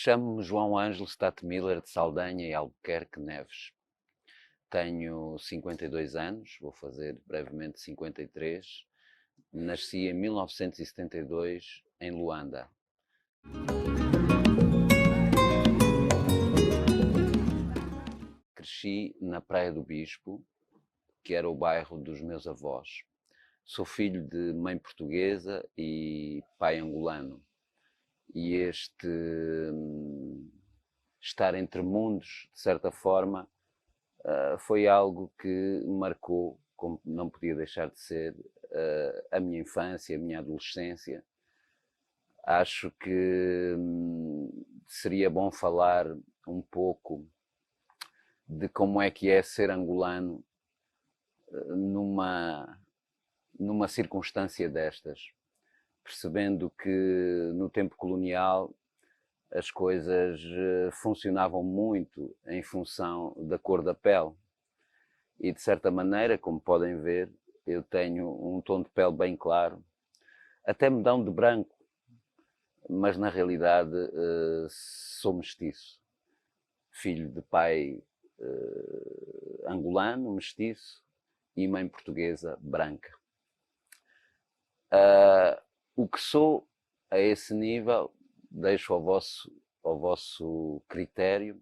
Chamo-me João Ângelo Stadtmiller de Saldanha e Albuquerque Neves. Tenho 52 anos, vou fazer brevemente 53. Nasci em 1972 em Luanda. Cresci na Praia do Bispo, que era o bairro dos meus avós. Sou filho de mãe portuguesa e pai angolano. E este estar entre mundos, de certa forma, foi algo que me marcou, como não podia deixar de ser, a minha infância, a minha adolescência. Acho que seria bom falar um pouco de como é que é ser angolano numa circunstância destas, percebendo que no tempo colonial as coisas funcionavam muito em função da cor da pele. E de certa maneira, como podem ver, eu tenho um tom de pele bem claro, até me dão de branco, mas na realidade sou mestiço. Filho de pai angolano, mestiço, e mãe portuguesa, branca. O que sou a esse nível deixo ao vosso critério.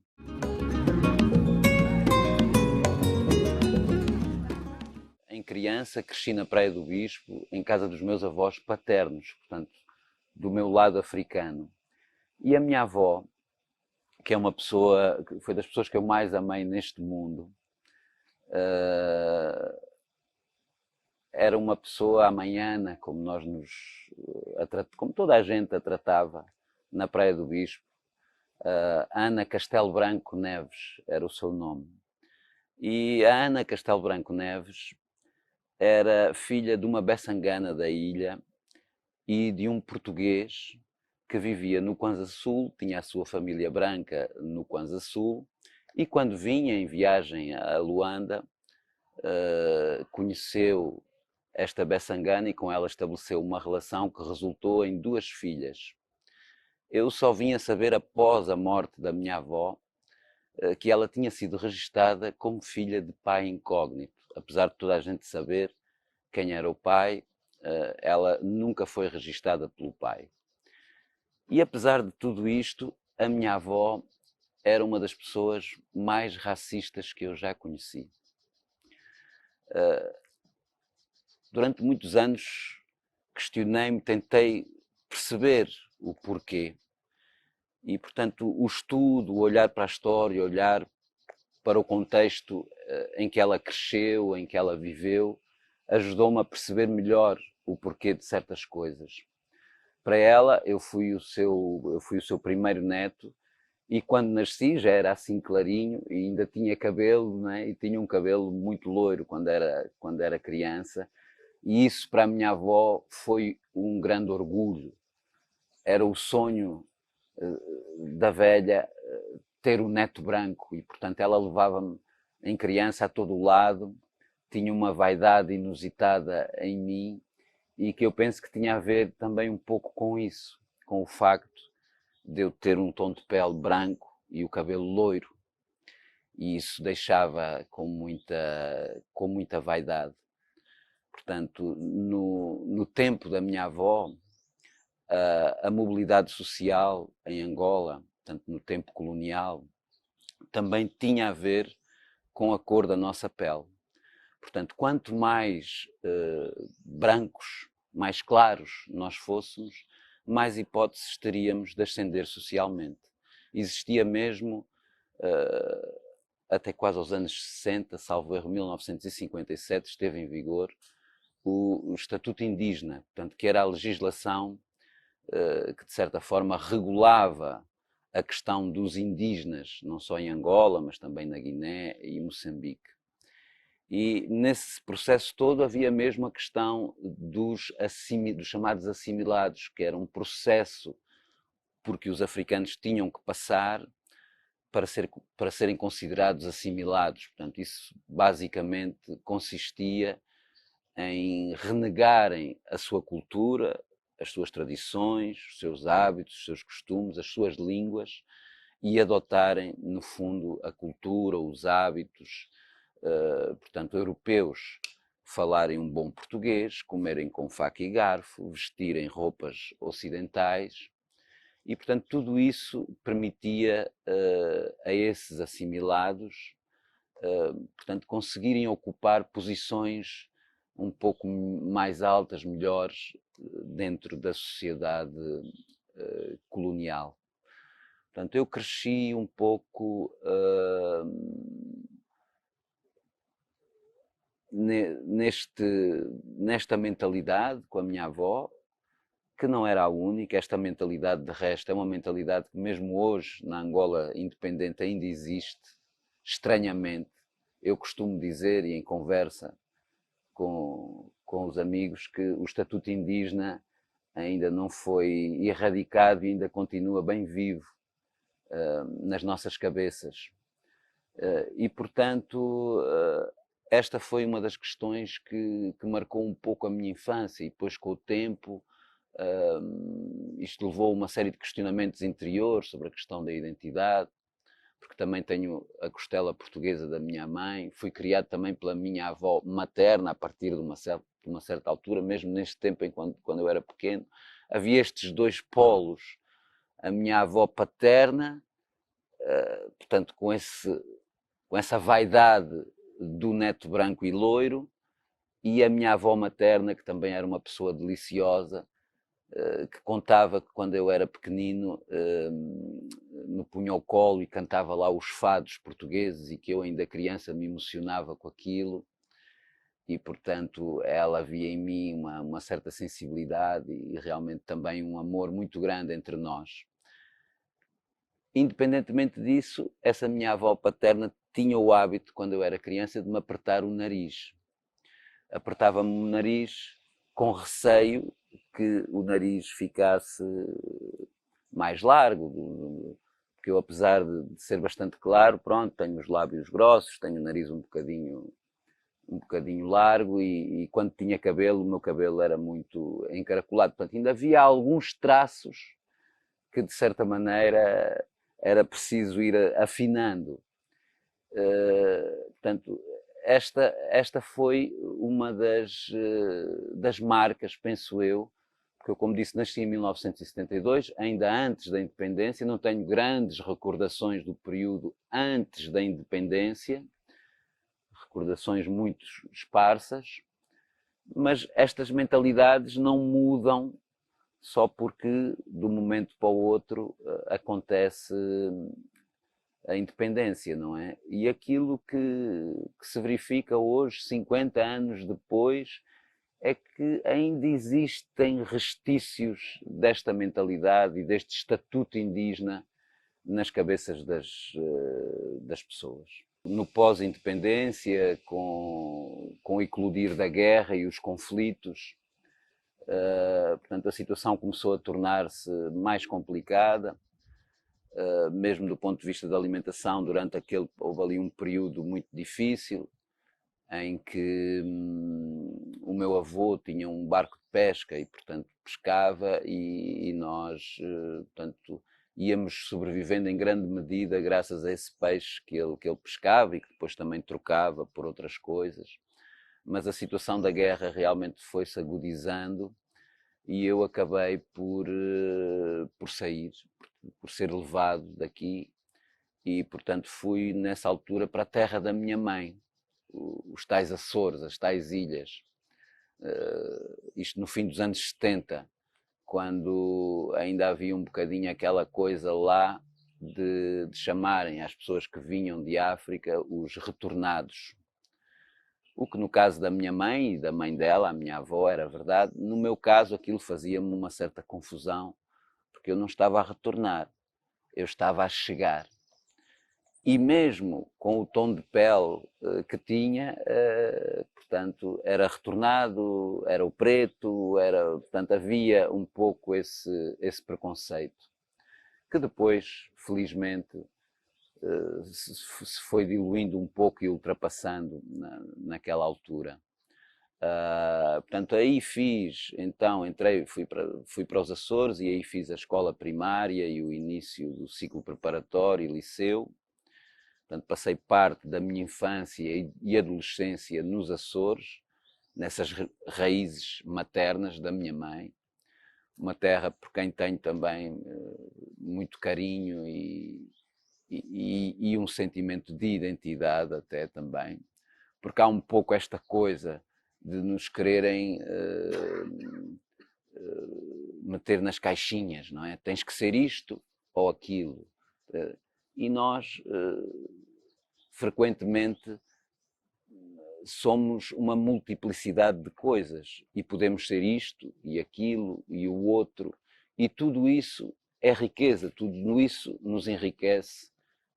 Em criança cresci na Praia do Bispo, em casa dos meus avós paternos, portanto, do meu lado africano. E a minha avó, que é uma pessoa, que foi das pessoas que eu mais amei neste mundo, era uma pessoa amanhã, como como toda a gente a tratava na Praia do Bispo. Ana Castelo Branco Neves era o seu nome. E a Ana Castelo Branco Neves era filha de uma beçangana da ilha e de um português que vivia no Kwanza Sul, tinha a sua família branca no Kwanza Sul, e quando vinha em viagem a Luanda, conheceu esta beçangana e com ela estabeleceu uma relação que resultou em 2 filhas. Eu só vim a saber após a morte da minha avó que ela tinha sido registada como filha de pai incógnito. Apesar de toda a gente saber quem era o pai, ela nunca foi registada pelo pai. E apesar de tudo isto, a minha avó era uma das pessoas mais racistas que eu já conheci. Durante muitos anos questionei-me, tentei perceber o porquê. E, portanto, o estudo, o olhar para a história, olhar para o contexto em que ela cresceu, em que ela viveu, ajudou-me a perceber melhor o porquê de certas coisas. Para ela, eu fui o seu primeiro neto, e quando nasci já era assim clarinho e ainda tinha cabelo, né? E tinha um cabelo muito loiro quando era criança, e isso para a minha avó foi um grande orgulho. Era o sonho da velha ter um neto branco, e portanto ela levava-me em criança a todo o lado, tinha uma vaidade inusitada em mim e que eu penso que tinha a ver também um pouco com isso, com o facto de eu ter um tom de pele branco e o cabelo loiro, e isso deixava com muita vaidade. Portanto, no tempo da minha avó, a mobilidade social em Angola, portanto, no tempo colonial, também tinha a ver com a cor da nossa pele. Portanto, quanto mais brancos, mais claros nós fôssemos, mais hipóteses teríamos de ascender socialmente. Existia mesmo, até quase aos anos 60, salvo erro, 1957, esteve em vigor o Estatuto Indígena, portanto, que era a legislação que, de certa forma, regulava a questão dos indígenas, não só em Angola, mas também na Guiné e Moçambique. E nesse processo todo havia mesmo a questão dos chamados assimilados, que era um processo porque os africanos tinham que passar para serem considerados assimilados. Portanto, isso basicamente consistia em renegarem a sua cultura, as suas tradições, os seus hábitos, os seus costumes, as suas línguas e adotarem, no fundo, a cultura, os hábitos, portanto, europeus, falarem um bom português, comerem com faca e garfo, vestirem roupas ocidentais e, portanto, tudo isso permitia a esses assimilados, portanto, conseguirem ocupar posições um pouco mais altas, melhores, dentro da sociedade colonial. Portanto, eu cresci um pouco nesta mentalidade com a minha avó, que não era a única. Esta mentalidade, de resto, é uma mentalidade que mesmo hoje, na Angola independente, ainda existe, estranhamente. Eu costumo dizer, e em conversa com os amigos, que o estatuto indígena ainda não foi erradicado e ainda continua bem vivo nas nossas cabeças. E, portanto, esta foi uma das questões que marcou um pouco a minha infância, e depois, com o tempo, isto levou a uma série de questionamentos interiores sobre a questão da identidade, porque também tenho a costela portuguesa da minha mãe, fui criado também pela minha avó materna a partir de uma certa altura, mesmo neste tempo, quando eu era pequeno, havia estes dois polos. A minha avó paterna, portanto, com essa vaidade do neto branco e loiro, e a minha avó materna, que também era uma pessoa deliciosa, que contava que quando eu era pequenino me punha ao colo e cantava lá os fados portugueses, e que eu ainda criança me emocionava com aquilo, e portanto ela via em mim uma certa sensibilidade e realmente também um amor muito grande entre nós. Independentemente disso, essa minha avó paterna tinha o hábito, quando eu era criança, de me apertar o nariz. Apertava-me o nariz com receio que o nariz ficasse mais largo, porque eu, apesar de ser bastante claro, pronto, tenho os lábios grossos, tenho o nariz um bocadinho largo, e quando tinha cabelo, o meu cabelo era muito encaracolado. Portanto, ainda havia alguns traços que, de certa maneira, era preciso ir afinando. Portanto, esta foi uma das marcas, penso eu, porque eu, como disse, nasci em 1972, ainda antes da independência, não tenho grandes recordações do período antes da independência, recordações muito esparsas, mas estas mentalidades não mudam só porque de um momento para o outro acontece a independência, não é? E aquilo que se verifica hoje, 50 anos depois, é que ainda existem restícios desta mentalidade e deste estatuto indígena nas cabeças das pessoas. No pós-independência, com o eclodir da guerra e os conflitos, portanto, a situação começou a tornar-se mais complicada, mesmo do ponto de vista da alimentação. Houve ali um período muito difícil, em que o meu avô tinha um barco de pesca e, portanto, pescava, e nós, portanto, íamos sobrevivendo em grande medida graças a esse peixe que ele pescava e que depois também trocava por outras coisas. Mas a situação da guerra realmente foi-se agudizando, e eu acabei por sair, por ser levado daqui, e, portanto, fui nessa altura para a terra da minha mãe, os tais Açores, as tais ilhas, isto no fim dos anos 70, quando ainda havia um bocadinho aquela coisa lá de chamarem as pessoas que vinham de África os retornados. O que, no caso da minha mãe e da mãe dela, a minha avó, era verdade. No meu caso, aquilo fazia-me uma certa confusão, porque eu não estava a retornar, eu estava a chegar. E mesmo com o tom de pele que tinha, portanto, era retornado, era o preto, portanto, havia um pouco esse preconceito, que depois, felizmente, se foi diluindo um pouco e ultrapassando naquela altura. Portanto, aí fiz, então fui para os Açores e aí fiz a escola primária e o início do ciclo preparatório e liceu. Portanto, passei parte da minha infância e adolescência nos Açores, nessas raízes maternas da minha mãe. Uma terra por quem tenho também muito carinho e um sentimento de identidade até também, porque há um pouco esta coisa de nos quererem meter nas caixinhas, não é? Tens que ser isto ou aquilo. E nós, frequentemente, somos uma multiplicidade de coisas e podemos ser isto e aquilo e o outro, e tudo isso é riqueza, tudo isso nos enriquece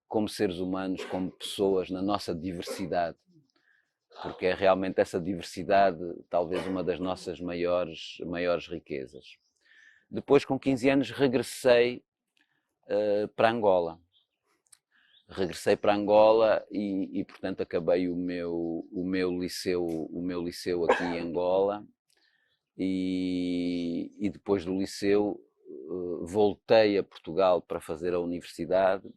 como seres humanos, como pessoas, na nossa diversidade, porque é realmente essa diversidade talvez uma das nossas maiores riquezas. Depois, com 15 anos, regressei para Angola. Regressei para Angola e portanto, acabei o meu liceu aqui em Angola e depois do liceu voltei a Portugal para fazer a universidade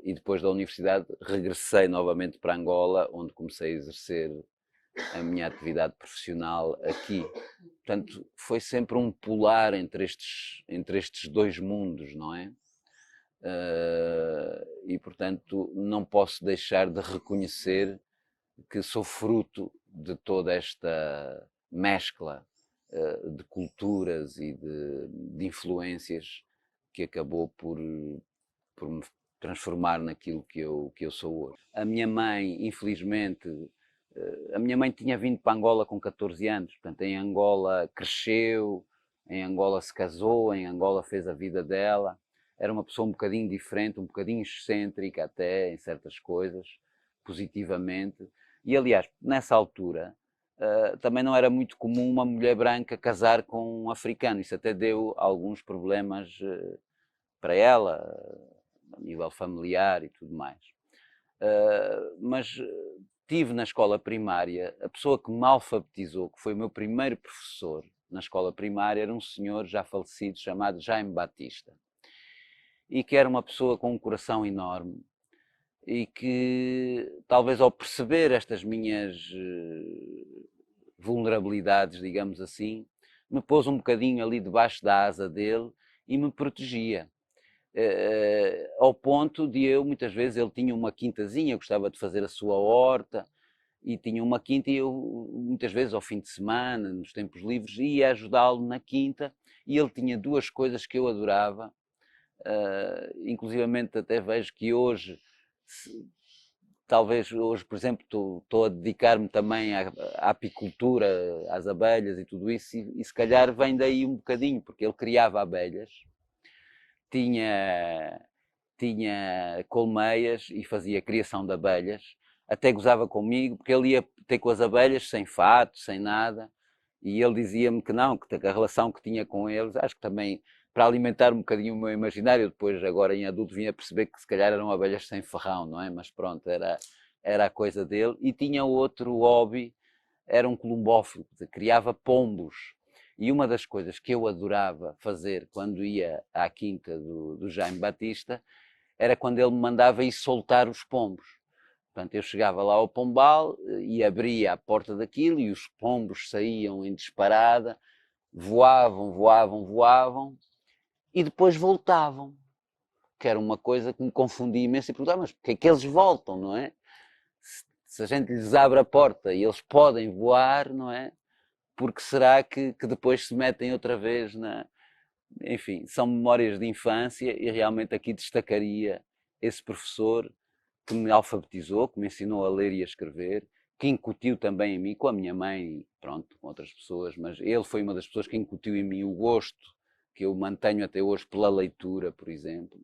e depois da universidade regressei novamente para Angola, onde comecei a exercer a minha atividade profissional aqui. Portanto, foi sempre um pular entre estes dois mundos, não é? E, portanto, não posso deixar de reconhecer que sou fruto de toda esta mescla de culturas e de influências que acabou por me transformar naquilo que eu sou hoje. A minha mãe, infelizmente, a minha mãe tinha vindo para Angola com 14 anos, portanto, em Angola cresceu, em Angola se casou, em Angola fez a vida dela. Era uma pessoa um bocadinho diferente, um bocadinho excêntrica até em certas coisas, positivamente. E, aliás, nessa altura, também não era muito comum uma mulher branca casar com um africano. Isso até deu alguns problemas para ela, a nível familiar e tudo mais. Mas tive na escola primária, a pessoa que me alfabetizou, que foi o meu primeiro professor na escola primária, era um senhor já falecido chamado Jaime Batista. E que era uma pessoa com um coração enorme e que, talvez ao perceber estas minhas vulnerabilidades, digamos assim, me pôs um bocadinho ali debaixo da asa dele e me protegia. Ao ponto de eu, muitas vezes, ele tinha uma quintazinha, gostava de fazer a sua horta, e tinha uma quinta e eu, muitas vezes, ao fim de semana, nos tempos livres, ia ajudá-lo na quinta, e ele tinha duas coisas que eu adorava, inclusivamente até vejo que hoje, talvez hoje, por exemplo, estou a dedicar-me também à apicultura, às abelhas e tudo isso, e se calhar vem daí um bocadinho, porque ele criava abelhas, tinha colmeias e fazia criação de abelhas, até gozava comigo, porque ele ia ter com as abelhas sem fato, sem nada, e ele dizia-me que não, que a relação que tinha com eles, acho que também para alimentar um bocadinho o meu imaginário, depois agora em adulto vinha a perceber que se calhar eram abelhas sem ferrão, não é? Mas pronto, era a coisa dele. E tinha outro hobby, era um columbófilo, criava pombos. E uma das coisas que eu adorava fazer quando ia à quinta do Jaime Batista era quando ele me mandava ir soltar os pombos. Portanto, eu chegava lá ao pombal e abria a porta daquilo e os pombos saíam em disparada, voavam e depois voltavam, que era uma coisa que me confundia imenso e perguntava, mas porquê é que eles voltam, não é? Se a gente lhes abre a porta e eles podem voar, não é? Porque será que depois se metem outra vez na... Enfim, são memórias de infância e realmente aqui destacaria esse professor que me alfabetizou, que me ensinou a ler e a escrever, que incutiu também em mim, com a minha mãe, pronto, com outras pessoas, mas ele foi uma das pessoas que incutiu em mim o gosto que eu mantenho até hoje pela leitura, por exemplo.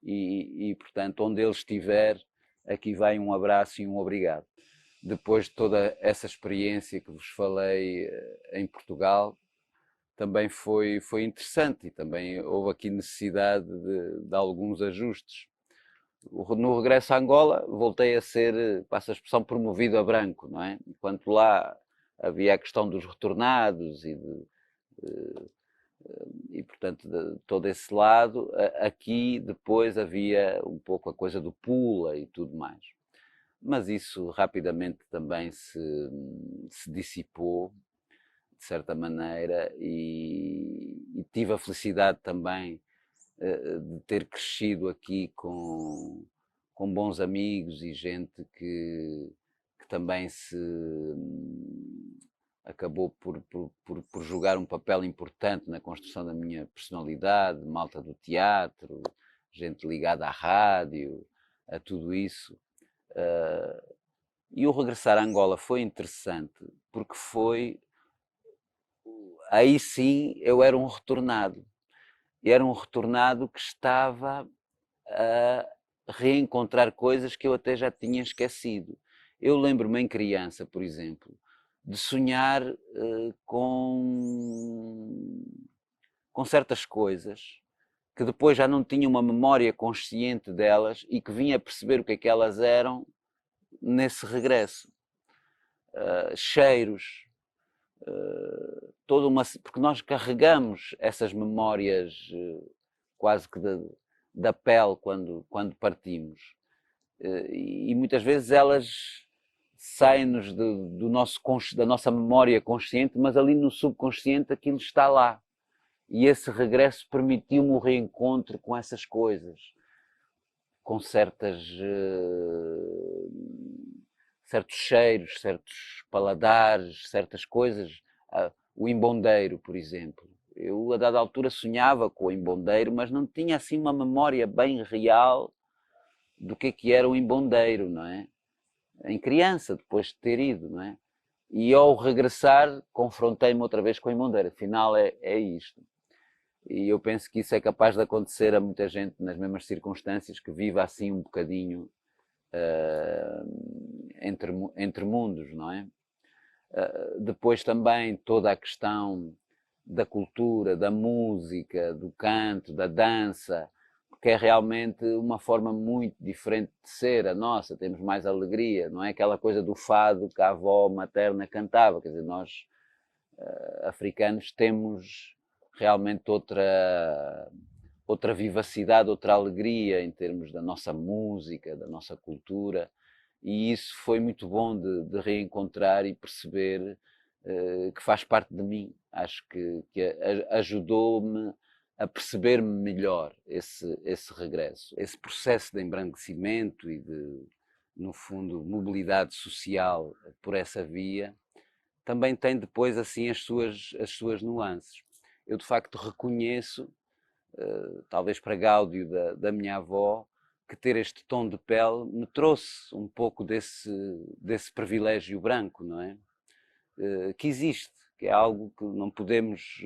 E portanto, onde ele estiver, aqui vai um abraço e um obrigado. Depois de toda essa experiência que vos falei em Portugal, também foi interessante e também houve aqui necessidade de alguns ajustes, No regresso a Angola voltei a ser, passa a expressão, promovido a branco, não é? Enquanto lá havia a questão dos retornados e portanto, de todo esse lado, aqui depois havia um pouco a coisa do pula e tudo mais. Mas isso rapidamente também se dissipou, de certa maneira, e tive a felicidade também de ter crescido aqui com bons amigos e gente que também se acabou por jogar um papel importante na construção da minha personalidade, malta do teatro, gente ligada à rádio, a tudo isso. E o regressar a Angola foi interessante, porque foi. Aí sim eu era um retornado. E era um retornado que estava a reencontrar coisas que eu até já tinha esquecido. Eu lembro-me em criança, por exemplo, de sonhar com certas coisas que depois já não tinha uma memória consciente delas e que vinha a perceber o que é que elas eram nesse regresso. Cheiros, toda uma, porque nós carregamos essas memórias quase que da pele quando partimos. E muitas vezes elas saem-nos da nossa memória consciente, mas ali no subconsciente aquilo está lá. E esse regresso permitiu-me o reencontro com essas coisas, com certos cheiros, certos paladares, certas coisas. O imbondeiro, por exemplo. Eu, a dada altura, sonhava com o imbondeiro, mas não tinha assim uma memória bem real do que era o imbondeiro, não é? Em criança, depois de ter ido, não é? E ao regressar, confrontei-me outra vez com o imbondeiro. Afinal, é isto. E eu penso que isso é capaz de acontecer a muita gente nas mesmas circunstâncias, que vive assim um bocadinho entre mundos, não é? Depois também toda a questão da cultura, da música, do canto, da dança, porque é realmente uma forma muito diferente de ser a nossa, temos mais alegria, não é aquela coisa do fado que a avó materna cantava, quer dizer, nós africanos temos realmente outra vivacidade, outra alegria em termos da nossa música, da nossa cultura, e isso foi muito bom de reencontrar e perceber que faz parte de mim. Acho que ajudou-me a perceber-me melhor esse regresso. Esse processo de embranquecimento e de, no fundo, mobilidade social por essa via, também tem depois assim as suas nuances. Eu de facto reconheço, talvez para gáudio da minha avó, que ter este tom de pele me trouxe um pouco desse privilégio branco, não é? Que existe, que é algo que não podemos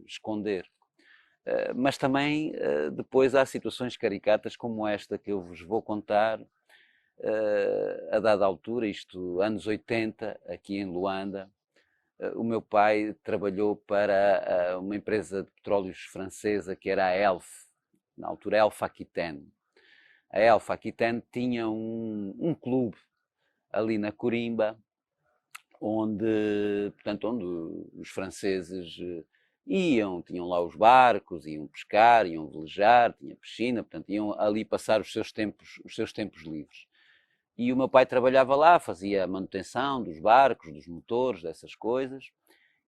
esconder. Mas também depois há situações caricatas como esta que eu vos vou contar a dada altura, isto anos 80, aqui em Luanda. O meu pai trabalhou para uma empresa de petróleos francesa que era a ELF, na altura Elf Aquitaine. A Elf Aquitaine tinha um clube ali na Corimba, onde os franceses iam, tinham lá os barcos, iam pescar, iam velejar, tinha piscina, portanto iam ali passar os seus tempos livres. E o meu pai trabalhava lá, fazia a manutenção dos barcos, dos motores, dessas coisas.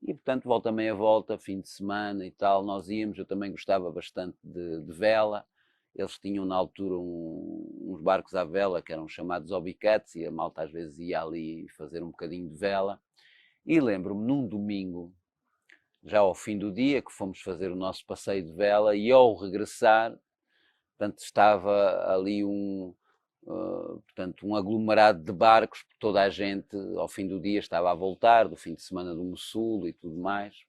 E, portanto, volta meia volta, fim de semana e tal, nós íamos. Eu também gostava bastante de vela. Eles tinham na altura uns barcos à vela que eram chamados obicates e a malta às vezes ia ali fazer um bocadinho de vela. E lembro-me num domingo, já ao fim do dia, que fomos fazer o nosso passeio de vela e ao regressar, portanto, estava ali portanto, um aglomerado de barcos, porque toda a gente, ao fim do dia, estava a voltar, do fim de semana do Mossul e tudo mais,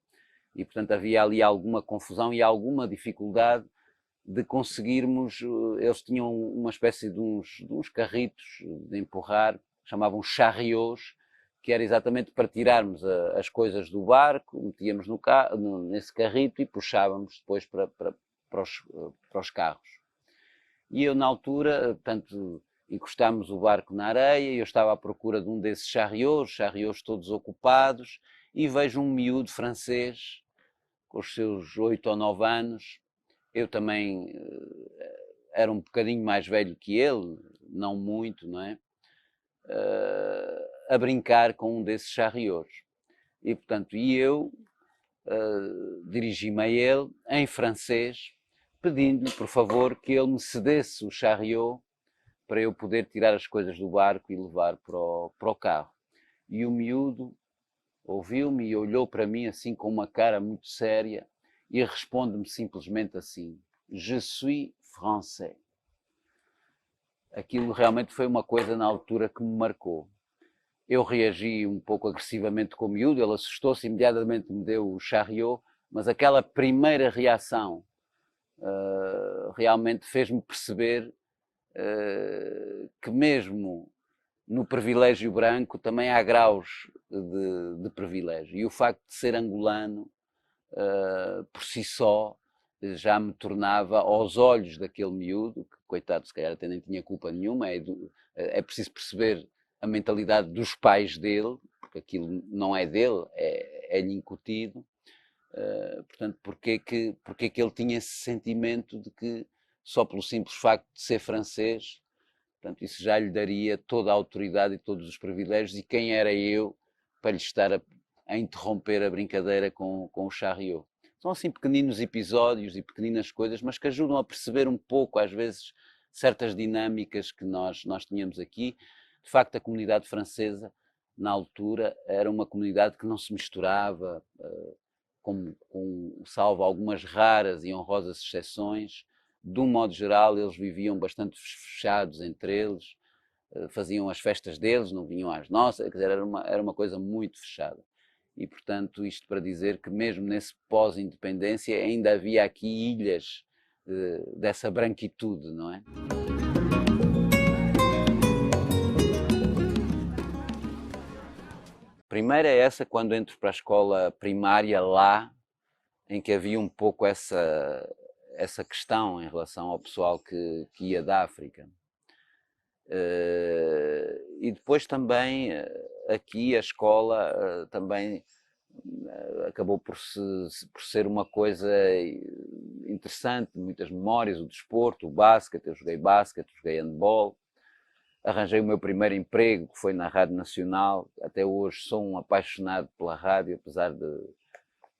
e, portanto, havia ali alguma confusão e alguma dificuldade de conseguirmos, eles tinham uma espécie de uns carritos de empurrar, chamavam charriots, que era exatamente para tirarmos as coisas do barco, metíamos nesse carrito e puxávamos depois para os carros. E eu, na altura, portanto, encostámos o barco na areia, eu estava à procura de um desses charriots todos ocupados, e vejo um miúdo francês, com os seus 8 ou 9 anos. Eu também era um bocadinho mais velho que ele, não muito, não é? A brincar com um desses charriots. E, portanto, eu dirigi-me a ele, em francês, pedindo-lhe, por favor, que ele me cedesse o chariot para eu poder tirar as coisas do barco e levar para o carro. E o miúdo ouviu-me e olhou para mim assim com uma cara muito séria e responde-me simplesmente assim: Je suis français. Aquilo realmente foi uma coisa na altura que me marcou. Eu reagi um pouco agressivamente com o miúdo, ele assustou-se, imediatamente me deu o chariot, mas aquela primeira reação realmente fez-me perceber que mesmo no privilégio branco também há graus de privilégio. E o facto de ser angolano, por si só, já me tornava, aos olhos daquele miúdo, que coitado, se calhar até nem tinha culpa nenhuma, é preciso perceber a mentalidade dos pais dele, porque aquilo não é dele, é-lhe incutido. Portanto, porque que ele tinha esse sentimento de que, só pelo simples facto de ser francês, portanto, isso já lhe daria toda a autoridade e todos os privilégios, e quem era eu para lhe estar a interromper a brincadeira com o chariot. São assim pequeninos episódios e pequeninas coisas, mas que ajudam a perceber um pouco, às vezes, certas dinâmicas que nós tínhamos aqui. De facto, a comunidade francesa, na altura, era uma comunidade que não se misturava, salvo algumas raras e honrosas exceções. De um modo geral, eles viviam bastante fechados entre eles, faziam as festas deles, não vinham às nossas, quer dizer, era uma coisa muito fechada. E, portanto, isto para dizer que mesmo nesse pós-independência ainda havia aqui ilhas dessa branquitude, não é? Primeiro é essa, quando entro para a escola primária lá, em que havia um pouco essa questão em relação ao pessoal que ia da África. E depois também aqui a escola também acabou por ser uma coisa interessante, muitas memórias, o desporto, o basquete, eu joguei handball, arranjei o meu primeiro emprego, que foi na Rádio Nacional. Até hoje sou um apaixonado pela rádio, apesar de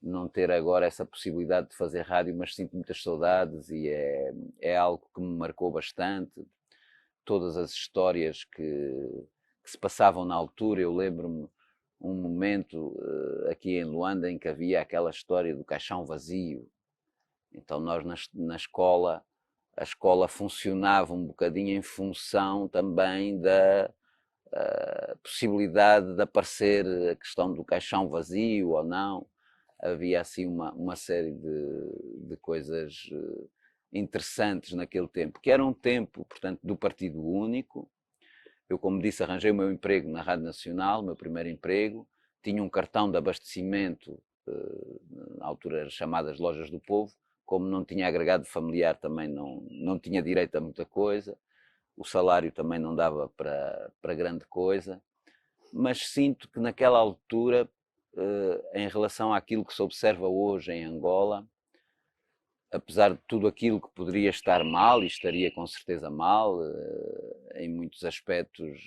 não ter agora essa possibilidade de fazer rádio, mas sinto muitas saudades e é algo que me marcou bastante. Todas as histórias que se passavam na altura, eu lembro-me um momento aqui em Luanda em que havia aquela história do caixão vazio. Então nós na escola, a escola funcionava um bocadinho em função também da possibilidade de aparecer a questão do caixão vazio ou não. Havia assim uma série de coisas interessantes naquele tempo, que era um tempo, portanto, do Partido Único. Eu, como disse, arranjei o meu emprego na Rádio Nacional, o meu primeiro emprego, tinha um cartão de abastecimento, na altura eram chamadas Lojas do Povo, como não tinha agregado familiar também não tinha direito a muita coisa, o salário também não dava para grande coisa, mas sinto que naquela altura, em relação àquilo que se observa hoje em Angola, apesar de tudo aquilo que poderia estar mal, e estaria com certeza mal, em muitos aspectos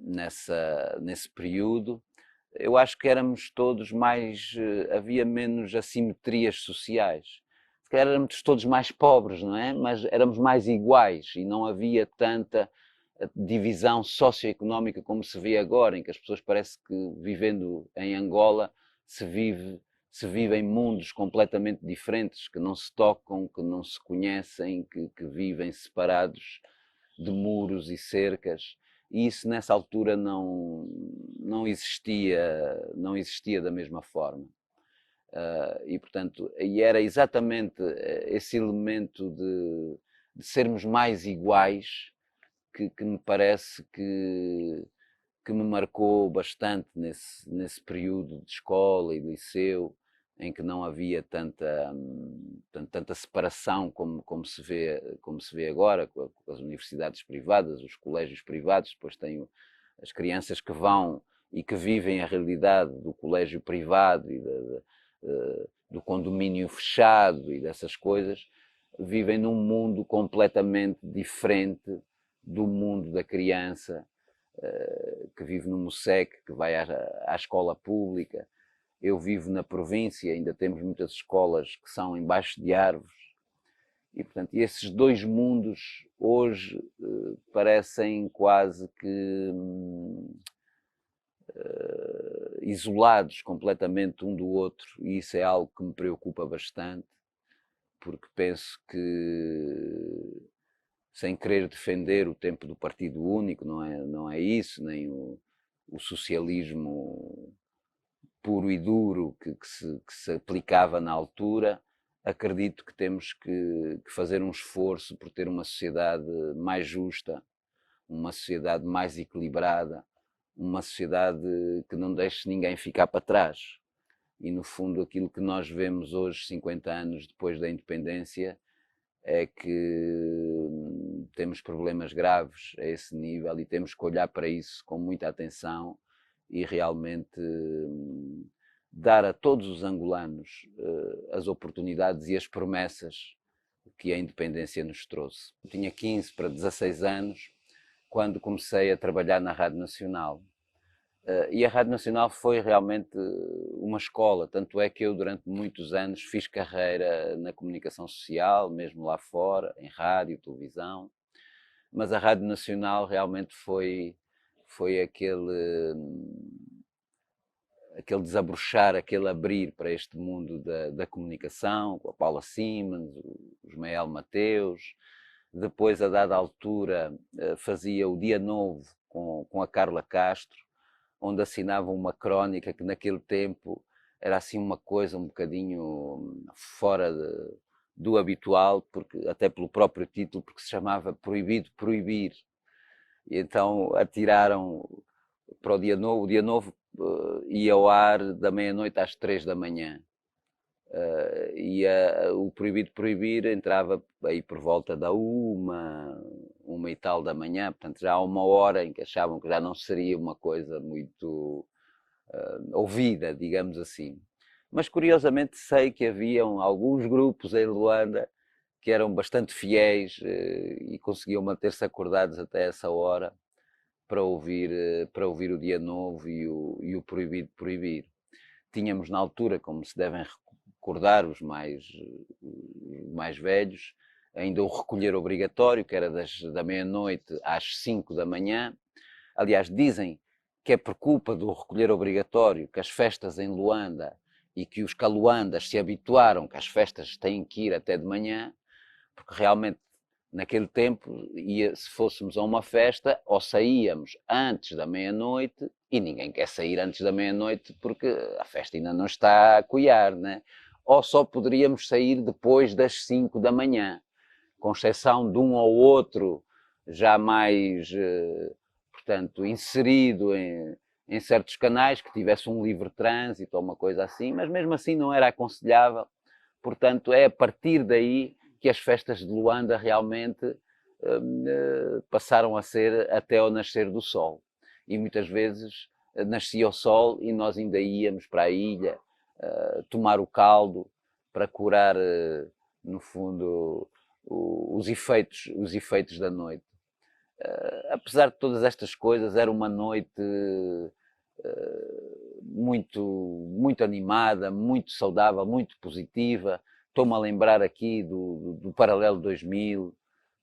nesse período, eu acho que éramos todos mais, havia menos assimetrias sociais. Se calhar éramos todos mais pobres, não é? Mas éramos mais iguais e não havia tanta divisão socioeconómica como se vê agora, em que as pessoas parece que vivendo em Angola se vivem mundos completamente diferentes, que não se tocam, que não se conhecem, que vivem separados de muros e cercas. E isso nessa altura não existia da mesma forma. E portanto, e era exatamente esse elemento de sermos mais iguais que me parece que me marcou bastante nesse período de escola e de liceu, em que não havia tanta separação como se vê agora, com as universidades privadas, os colégios privados, depois tem as crianças que vão e que vivem a realidade do colégio privado e do condomínio fechado e dessas coisas, vivem num mundo completamente diferente do mundo da criança que vive no MUSEC, que vai à escola pública. Eu vivo na província, ainda temos muitas escolas que são embaixo de árvores, e portanto esses dois mundos hoje parecem quase que isolados completamente um do outro, e isso é algo que me preocupa bastante, porque penso que, sem querer defender o tempo do partido único, não é isso, nem o socialismo puro e duro que se aplicava na altura, acredito que temos que fazer um esforço por ter uma sociedade mais justa, uma sociedade mais equilibrada, uma sociedade que não deixe ninguém ficar para trás. E, no fundo, aquilo que nós vemos hoje, 50 anos depois da independência, é que temos problemas graves a esse nível e temos que olhar para isso com muita atenção e realmente dar a todos os angolanos as oportunidades e as promessas que a independência nos trouxe. Eu tinha 15 para 16 anos quando comecei a trabalhar na Rádio Nacional. E a Rádio Nacional foi realmente uma escola, tanto é que eu durante muitos anos fiz carreira na comunicação social, mesmo lá fora, em rádio, televisão, mas a Rádio Nacional realmente foi aquele desabrochar, aquele abrir para este mundo da comunicação, com a Paula Siemens, o Ismael Mateus. Depois, a dada altura, fazia o Dia Novo com a Carla Castro, onde assinavam uma crónica que naquele tempo era assim uma coisa um bocadinho fora do habitual, porque, até pelo próprio título, porque se chamava Proibido Proibir. E então atiraram para o Dia Novo. O Dia Novo ia ao ar da meia-noite às 3 da manhã. E o Proibido Proibir entrava aí por volta da uma e tal da manhã, portanto já há uma hora em que achavam que já não seria uma coisa muito ouvida, digamos assim. Mas curiosamente sei que haviam alguns grupos em Luanda que eram bastante fiéis e conseguiam manter-se acordados até essa hora para ouvir o Dia Novo e o Proibido Proibir. Tínhamos na altura, como se devem recordar os mais velhos, ainda o recolher obrigatório, que era da meia-noite às 5 da manhã. Aliás, dizem que é por culpa do recolher obrigatório que as festas em Luanda e que os caluandas se habituaram que as festas têm que ir até de manhã, porque realmente naquele tempo, se fôssemos a uma festa, ou saíamos antes da meia-noite, e ninguém quer sair antes da meia-noite porque a festa ainda não está a coiar, né? Ou só poderíamos sair depois das 5 da manhã, com exceção de um ou outro já mais, portanto, inserido em certos canais, que tivesse um livre trânsito ou uma coisa assim, mas mesmo assim não era aconselhável. Portanto, é a partir daí que as festas de Luanda realmente passaram a ser até ao nascer do sol. E muitas vezes nascia o sol e nós ainda íamos para a ilha tomar o caldo para curar, no fundo, os efeitos da noite. Apesar de todas estas coisas, era uma noite muito animada, muito saudável, muito positiva. Estou-me a lembrar aqui do Paralelo 2000,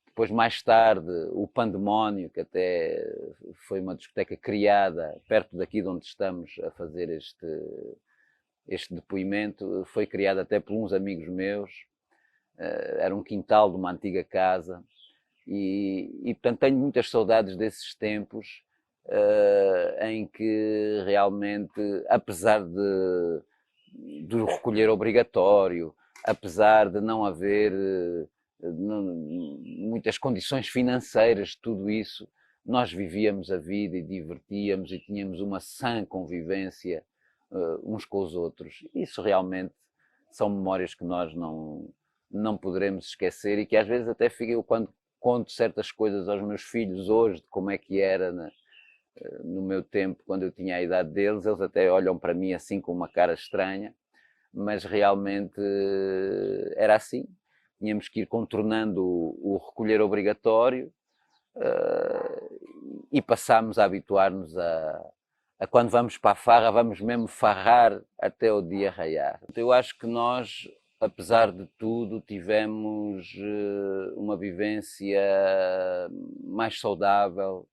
depois mais tarde o Pandemónio, que até foi uma discoteca criada perto daqui de onde estamos a fazer este depoimento, foi criada até por uns amigos meus, era um quintal de uma antiga casa e portanto tenho muitas saudades desses tempos em que realmente, apesar do recolher obrigatório, apesar de não haver muitas condições financeiras de tudo isso, nós vivíamos a vida e divertíamos e tínhamos uma sã convivência, uns com os outros. Isso realmente são memórias que nós não poderemos esquecer e que às vezes até fico, eu quando conto certas coisas aos meus filhos hoje, de como é que era no meu tempo, quando eu tinha a idade deles, eles até olham para mim assim com uma cara estranha, mas realmente era assim. Tínhamos que ir contornando o recolher obrigatório e passámos a habituar-nos a quando vamos para a farra, vamos mesmo farrar até o dia raiar. Eu acho que nós, apesar de tudo, tivemos uma vivência mais saudável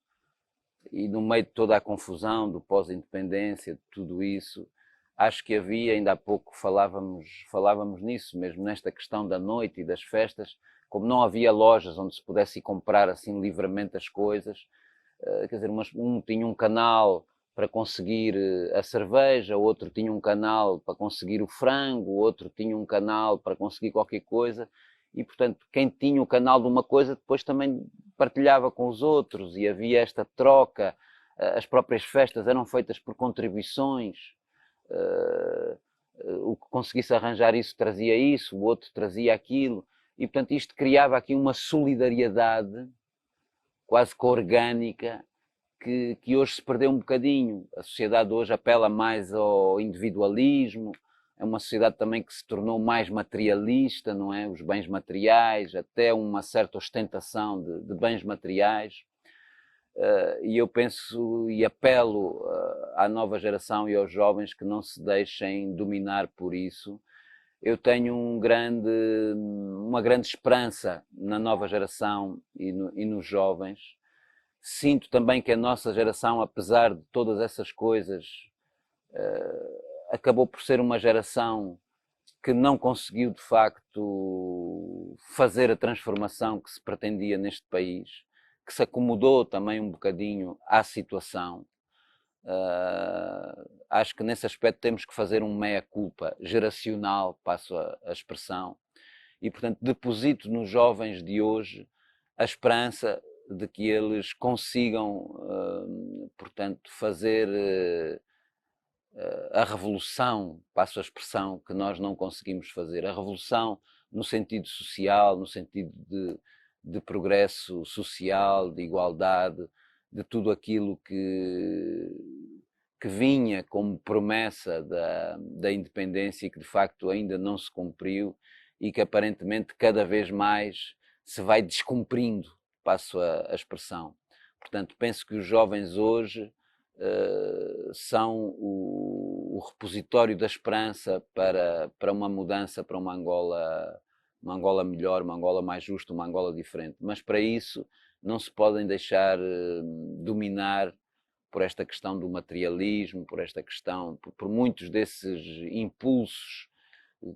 e no meio de toda a confusão do pós-independência, de tudo isso, acho que havia, ainda há pouco falávamos nisso, mesmo nesta questão da noite e das festas, como não havia lojas onde se pudesse ir comprar assim livremente as coisas, quer dizer, um tinha um canal para conseguir a cerveja, o outro tinha um canal para conseguir o frango, o outro tinha um canal para conseguir qualquer coisa, e portanto quem tinha o canal de uma coisa depois também partilhava com os outros e havia esta troca, as próprias festas eram feitas por contribuições, o que conseguisse arranjar isso trazia isso, o outro trazia aquilo, e portanto isto criava aqui uma solidariedade quase que orgânica, que hoje se perdeu um bocadinho. A sociedade hoje apela mais ao individualismo, é uma sociedade também que se tornou mais materialista, não é? Os bens materiais, até uma certa ostentação de bens materiais. E eu penso e apelo à nova geração e aos jovens que não se deixem dominar por isso. Eu tenho uma grande esperança na nova geração e nos jovens. Sinto também que a nossa geração, apesar de todas essas coisas, acabou por ser uma geração que não conseguiu de facto fazer a transformação que se pretendia neste país, que se acomodou também um bocadinho à situação. Acho que nesse aspecto temos que fazer um meia-culpa geracional, passo a expressão, e portanto deposito nos jovens de hoje a esperança de que eles consigam, portanto, fazer a revolução, passo a expressão, que nós não conseguimos fazer. A revolução no sentido social, no sentido de progresso social, de igualdade, de tudo aquilo que vinha como promessa da independência e que de facto ainda não se cumpriu e que aparentemente cada vez mais se vai descumprindo, passo a expressão. Portanto, penso que os jovens hoje são o repositório da esperança para uma mudança, para uma Angola melhor, uma Angola mais justa, uma Angola diferente. Mas para isso não se podem deixar dominar por esta questão do materialismo, por esta questão, por muitos desses impulsos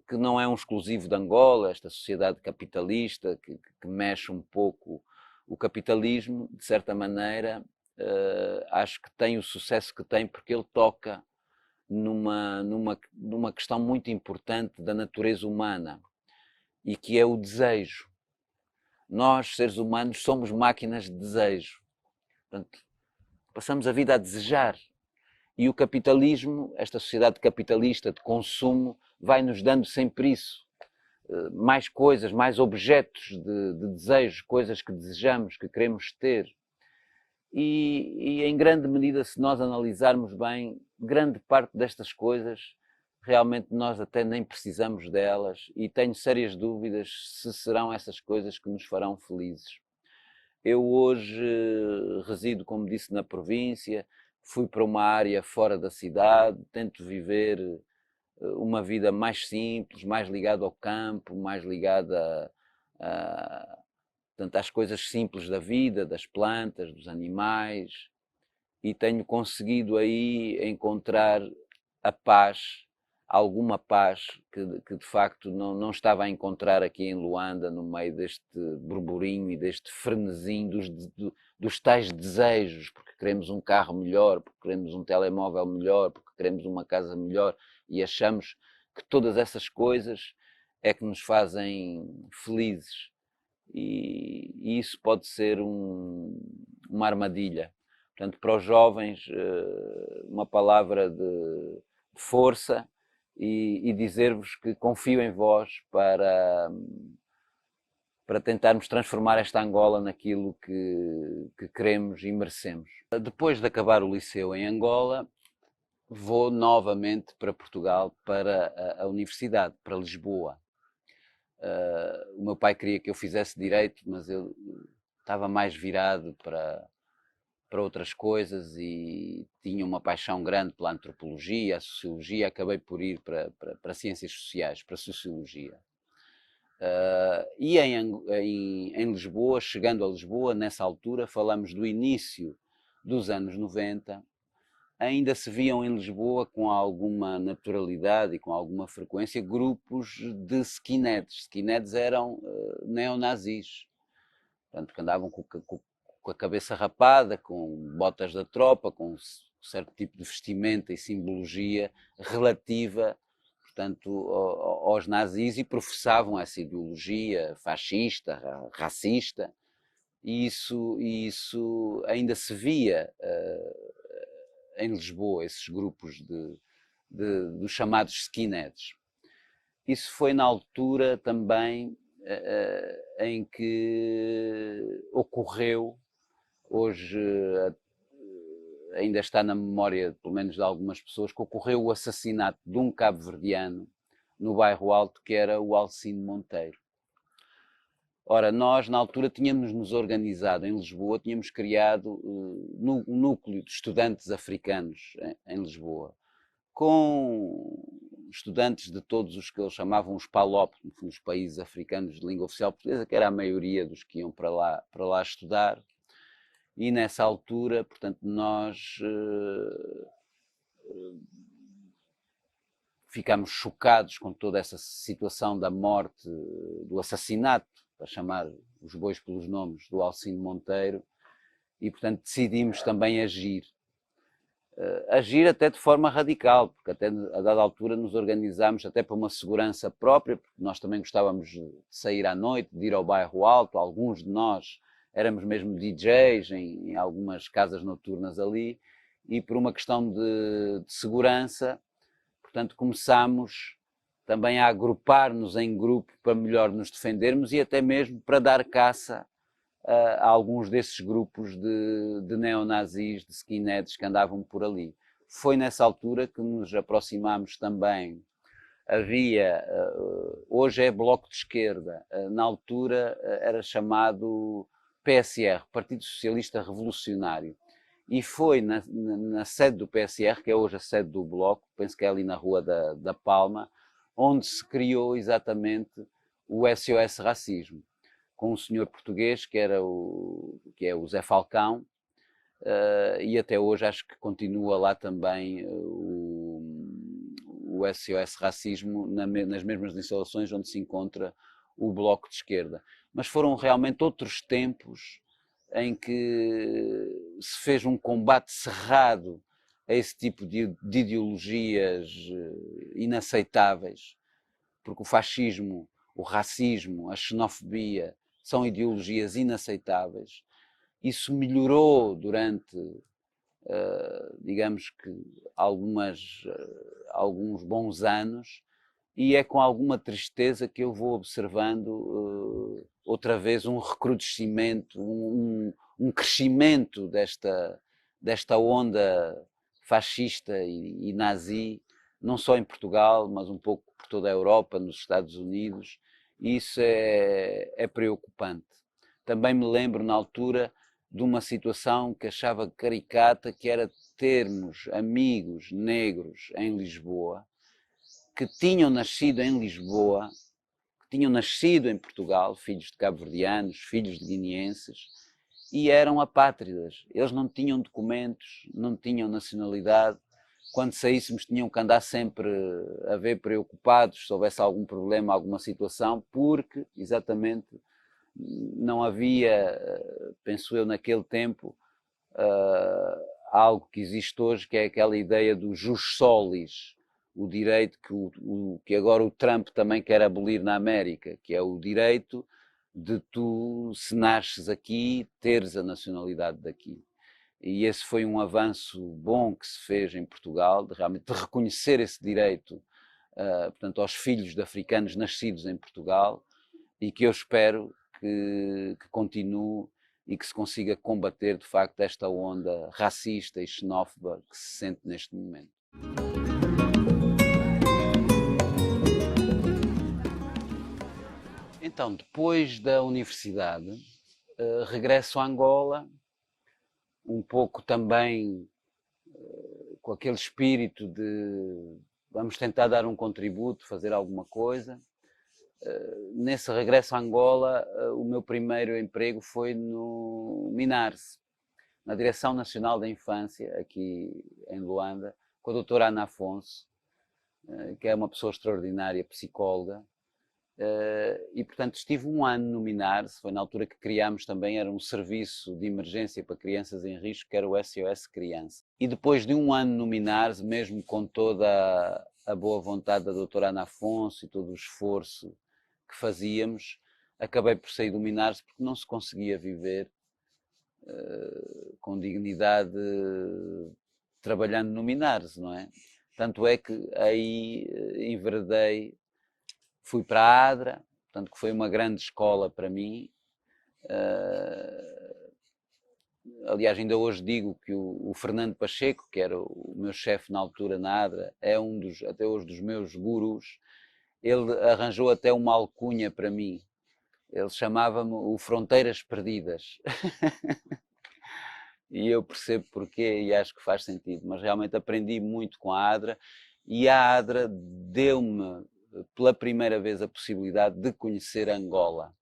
que não é um exclusivo de Angola, esta sociedade capitalista que mexe um pouco o capitalismo, de certa maneira, acho que tem o sucesso que tem porque ele toca numa questão muito importante da natureza humana e que é o desejo. Nós, seres humanos, somos máquinas de desejo. Portanto, passamos a vida a desejar. E o capitalismo, esta sociedade capitalista de consumo, vai-nos dando sempre isso. Mais coisas, mais objetos de desejo, coisas que desejamos, que queremos ter. E em grande medida, se nós analisarmos bem, grande parte destas coisas, realmente nós até nem precisamos delas e tenho sérias dúvidas se serão essas coisas que nos farão felizes. Eu hoje resido, como disse, na província, fui para uma área fora da cidade, tento viver uma vida mais simples, mais ligada ao campo, mais ligada portanto, às coisas simples da vida, das plantas, dos animais, e tenho conseguido aí encontrar a paz, alguma paz que de facto não estava a encontrar aqui em Luanda, no meio deste burburinho e deste frenesim dos tais desejos, porque queremos um carro melhor, porque queremos um telemóvel melhor, porque queremos uma casa melhor, e achamos que todas essas coisas é que nos fazem felizes. E isso pode ser uma armadilha. Portanto, para os jovens, uma palavra de força e dizer-vos que confio em vós para tentarmos transformar esta Angola naquilo que queremos e merecemos. Depois de acabar o liceu em Angola, vou novamente para Portugal, para a universidade, para Lisboa. O meu pai queria que eu fizesse direito, mas eu estava mais virado para outras coisas e tinha uma paixão grande pela antropologia, a sociologia, acabei por ir para ciências sociais, para sociologia. E em Lisboa, chegando a Lisboa, nessa altura, falamos do início dos anos 90, ainda se viam em Lisboa com alguma naturalidade e com alguma frequência grupos de skinheads. Skinheads eram neonazis, portanto, que andavam com a cabeça rapada, com botas da tropa, com um certo tipo de vestimenta e simbologia relativa, portanto, aos nazis, e professavam essa ideologia fascista, racista, e isso ainda se via em Lisboa, esses grupos dos chamados skinheads. Isso foi na altura também em que ocorreu, hoje ainda está na memória, pelo menos de algumas pessoas, que ocorreu o assassinato de um cabo-verdiano no Bairro Alto, que era o Alcino Monteiro. Ora, nós na altura tínhamos-nos organizado em Lisboa, tínhamos criado um núcleo de estudantes africanos em Lisboa, com estudantes de todos os que eles chamavam os PALOP, os países africanos de língua oficial portuguesa, que era a maioria dos que iam para lá estudar. E nessa altura, portanto, nós ficámos chocados com toda essa situação da morte, do assassinato, para chamar os bois pelos nomes, do Alcino Monteiro, e portanto decidimos também agir. Agir até de forma radical, porque até a dada altura nos organizámos até para uma segurança própria, porque nós também gostávamos de sair à noite, de ir ao Bairro Alto, alguns de nós éramos mesmo DJs em algumas casas noturnas ali, e por uma questão de segurança, portanto começámos também a agrupar-nos em grupo para melhor nos defendermos e até mesmo para dar caça a alguns desses grupos de neonazis, de skinheads que andavam por ali. Foi nessa altura que nos aproximámos também. Havia, hoje é Bloco de Esquerda, na altura era chamado PSR, Partido Socialista Revolucionário, e foi na sede do PSR, que é hoje a sede do Bloco, penso que é ali na Rua da Palma, onde se criou exatamente o SOS Racismo, com um senhor português que é o Zé Falcão, e até hoje acho que continua lá também o SOS Racismo nas mesmas instalações onde se encontra o Bloco de Esquerda. Mas foram realmente outros tempos em que se fez um combate cerrado a esse tipo de ideologias inaceitáveis, porque o fascismo, o racismo, a xenofobia são ideologias inaceitáveis. Isso melhorou durante, digamos que, alguns bons anos, e é com alguma tristeza que eu vou observando outra vez um recrudescimento, um crescimento desta onda fascista e nazi, não só em Portugal, mas um pouco por toda a Europa, nos Estados Unidos, e isso é preocupante. Também me lembro, na altura, de uma situação que achava caricata, que era termos amigos negros em Lisboa, que tinham nascido em Lisboa, que tinham nascido em Portugal, filhos de cabo-verdianos, filhos de guineenses, e eram apátridas. Eles não tinham documentos, não tinham nacionalidade. Quando saíssemos tinham que andar sempre a ver preocupados se houvesse algum problema, alguma situação, porque, exatamente, não havia, penso eu, naquele tempo, algo que existe hoje, que é aquela ideia do jus solis, o direito que agora o Trump também quer abolir na América, que é o direito de tu, se nasces aqui, teres a nacionalidade daqui. e esse foi um avanço bom que se fez em Portugal, de realmente reconhecer esse direito, portanto, aos filhos de africanos nascidos em Portugal, e que eu espero que continue e que se consiga combater, de facto, esta onda racista e xenófoba que se sente neste momento. Então, depois da universidade, regresso a Angola, um pouco também com aquele espírito de vamos tentar dar um contributo, fazer alguma coisa. Nesse regresso a Angola, o meu primeiro emprego foi no Minars, na Direção Nacional da Infância, aqui em Luanda, com a doutora Ana Afonso, que é uma pessoa extraordinária, psicóloga. E, portanto, estive um ano no Minars, foi na altura que criámos também, era um serviço de emergência para crianças em risco, que era o SOS Criança. E depois de um ano no Minars, mesmo com toda a boa vontade da doutora Ana Afonso e todo o esforço que fazíamos, acabei por sair do Minars porque não se conseguia viver com dignidade trabalhando no Minars, não é? Tanto é que aí enveredei, fui para a ADRA, portanto que foi uma grande escola para mim. Aliás, ainda hoje digo que o Fernando Pacheco, que era o meu chefe na altura na ADRA, é um dos, até hoje, dos meus gurus. Ele arranjou até uma alcunha para mim. Ele chamava-me o Fronteiras Perdidas. E eu percebo porquê e acho que faz sentido. Mas realmente aprendi muito com a ADRA, e a ADRA deu-me pela primeira vez a possibilidade de conhecer Angola.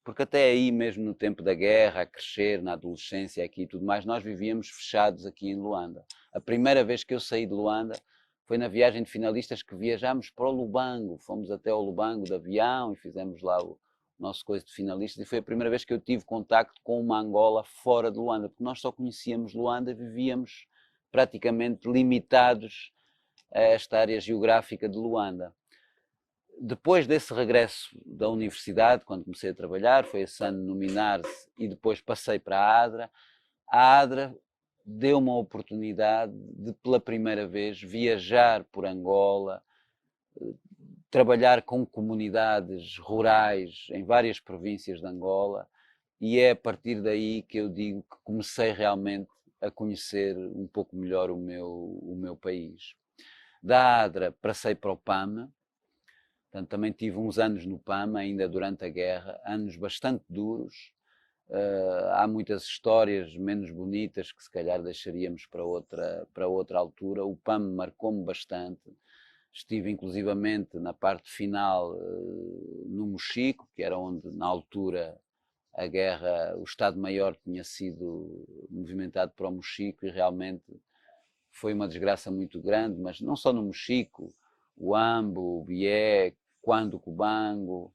Porque até aí, mesmo no tempo da guerra, a crescer, na adolescência aqui e tudo mais, nós vivíamos fechados aqui em Luanda. A primeira vez que eu saí de Luanda foi na viagem de finalistas que viajámos para o Lubango. Fomos até ao Lubango de avião e fizemos lá o nosso coisa de finalistas. E foi a primeira vez que eu tive contacto com uma Angola fora de Luanda, porque nós só conhecíamos Luanda, vivíamos praticamente limitados a esta área geográfica de Luanda. Depois desse regresso da universidade, quando comecei a trabalhar, foi esse ano no Minars e depois passei para a ADRA deu-me a oportunidade de, pela primeira vez, viajar por Angola, trabalhar com comunidades rurais em várias províncias de Angola, e é a partir daí que eu digo que comecei realmente a conhecer um pouco melhor o meu país. Da ADRA passei para o PAM. Portanto, também tive uns anos no PAM, ainda durante a guerra, anos bastante duros. Há muitas histórias menos bonitas que se calhar deixaríamos para outra altura. O PAM marcou-me bastante. Estive inclusivamente na parte final no Mochico, que era onde na altura a guerra, o Estado-Maior tinha sido movimentado para o Mochico, e realmente foi uma desgraça muito grande, mas não só no Mochico, o Ambo, o Bié, quando o Cubango.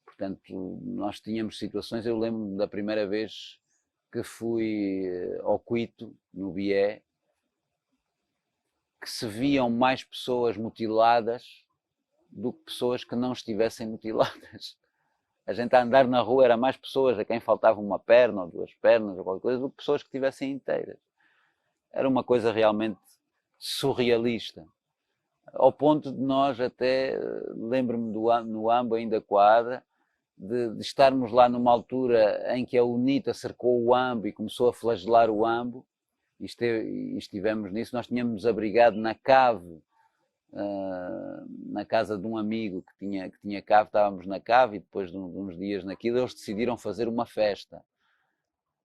Portanto, nós tínhamos situações, eu lembro-me da primeira vez que fui ao Cuito, no Bié, que se viam mais pessoas mutiladas do que pessoas que não estivessem mutiladas. A gente a andar na rua era mais pessoas a quem faltava uma perna ou duas pernas ou qualquer coisa do que pessoas que estivessem inteiras. Era uma coisa realmente surrealista. Ao ponto de nós até, lembro-me no AMBO ainda com a ADRA, de estarmos lá numa altura em que a UNITA cercou o AMBO e começou a flagelar o AMBO, e estivemos nisso. Nós tínhamos abrigado na cave, na casa de um amigo que tinha cave, estávamos na cave, e depois de uns dias naquilo eles decidiram fazer uma festa,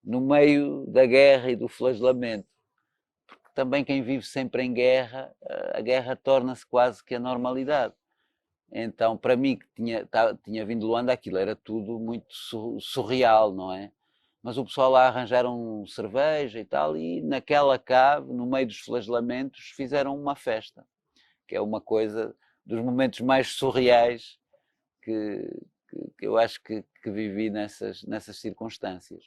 no meio da guerra e do flagelamento. Também quem vive sempre em guerra, a guerra torna-se quase que a normalidade. Então, para mim, que tinha vindo de Luanda, aquilo era tudo muito surreal, não é? Mas o pessoal lá arranjaram cerveja e tal, e naquela cave, no meio dos flagelamentos, fizeram uma festa, que é uma coisa dos momentos mais surreais que eu acho que vivi nessas circunstâncias.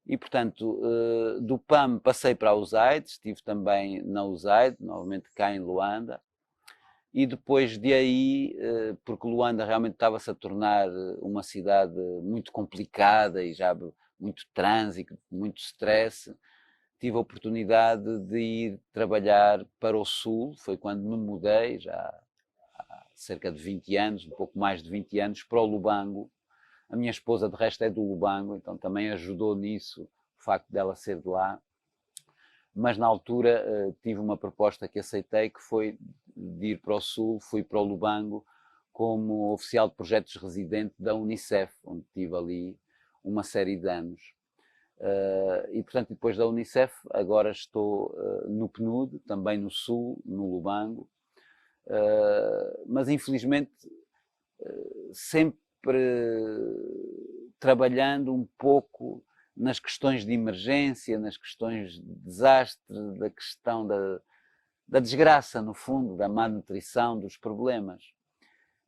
E, portanto, do PAM passei para a USAID, estive também na USAID, novamente cá em Luanda, e depois de aí, porque Luanda realmente estava-se a tornar uma cidade muito complicada e já muito trânsito, muito stress, tive a oportunidade de ir trabalhar para o Sul, foi quando me mudei, já há cerca de 20 anos, um pouco mais de 20 anos, para o Lubango. A minha esposa, de resto, é do Lubango, então também ajudou nisso o facto dela ser de lá. Mas na altura tive uma proposta que aceitei, que foi de ir para o Sul, fui para o Lubango como oficial de projetos residente da Unicef, onde tive ali uma série de anos. E portanto, depois da Unicef, agora estou no PNUD, também no Sul, no Lubango, mas infelizmente sempre trabalhando um pouco nas questões de emergência, nas questões de desastre, da questão da desgraça, no fundo, da má nutrição, dos problemas.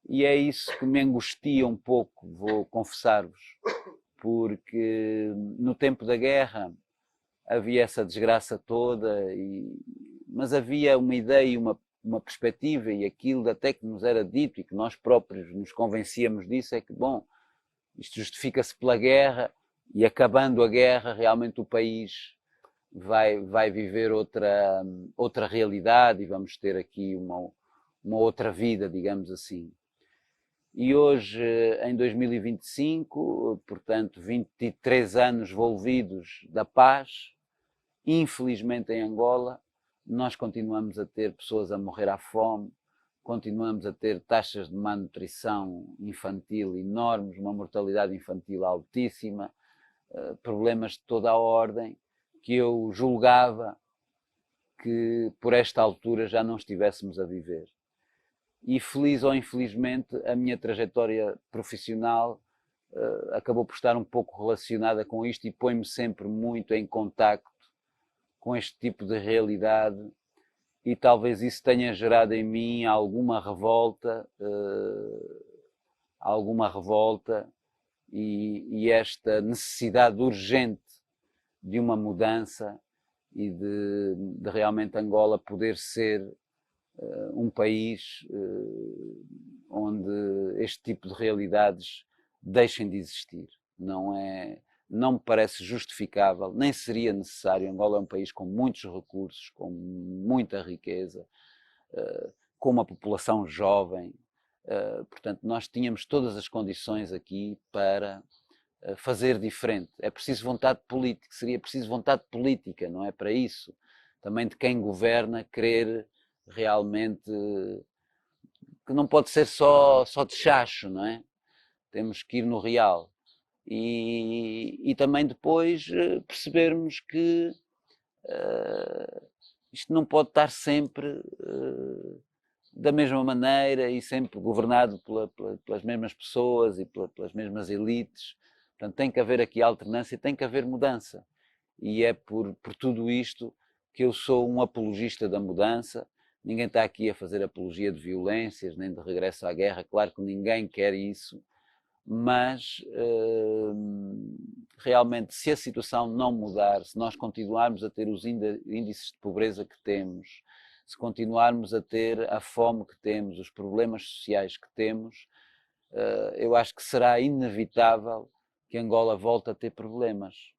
E é isso que me angustia um pouco, vou confessar-vos, porque no tempo da guerra havia essa desgraça toda, mas havia uma ideia e uma perspectiva, e aquilo até que nos era dito e que nós próprios nos convencíamos disso, é que, bom, isto justifica-se pela guerra, e acabando a guerra, realmente o país vai viver outra realidade e vamos ter aqui uma outra vida, digamos assim. E hoje, em 2025, portanto, 23 anos envolvidos da paz, infelizmente em Angola, nós continuamos a ter pessoas a morrer à fome, continuamos a ter taxas de má nutrição infantil enormes, uma mortalidade infantil altíssima, problemas de toda a ordem, que eu julgava que por esta altura já não estivéssemos a viver. E feliz ou infelizmente a minha trajetória profissional acabou por estar um pouco relacionada com isto e põe-me sempre muito em contacto com este tipo de realidade, e talvez isso tenha gerado em mim alguma revolta e esta necessidade urgente de uma mudança e de realmente Angola poder ser um país onde este tipo de realidades deixem de existir. Não me parece justificável, nem seria necessário. Angola é um país com muitos recursos, com muita riqueza, com uma população jovem. Portanto, nós tínhamos todas as condições aqui para fazer diferente. É preciso vontade política, seria preciso vontade política, não é? Para isso. Também de quem governa querer realmente, que não pode ser só de chacho, não é? Temos que ir no real. E também depois percebermos que isto não pode estar sempre da mesma maneira e sempre governado pelas mesmas pessoas e pelas mesmas elites. Portanto, tem que haver aqui alternância, tem que haver mudança. E é por tudo isto que eu sou um apologista da mudança. Ninguém está aqui a fazer apologia de violências, nem de regresso à guerra. Claro que ninguém quer isso. Mas realmente, se a situação não mudar, se nós continuarmos a ter os índices de pobreza que temos, se continuarmos a ter a fome que temos, os problemas sociais que temos, eu acho que será inevitável que Angola volte a ter problemas,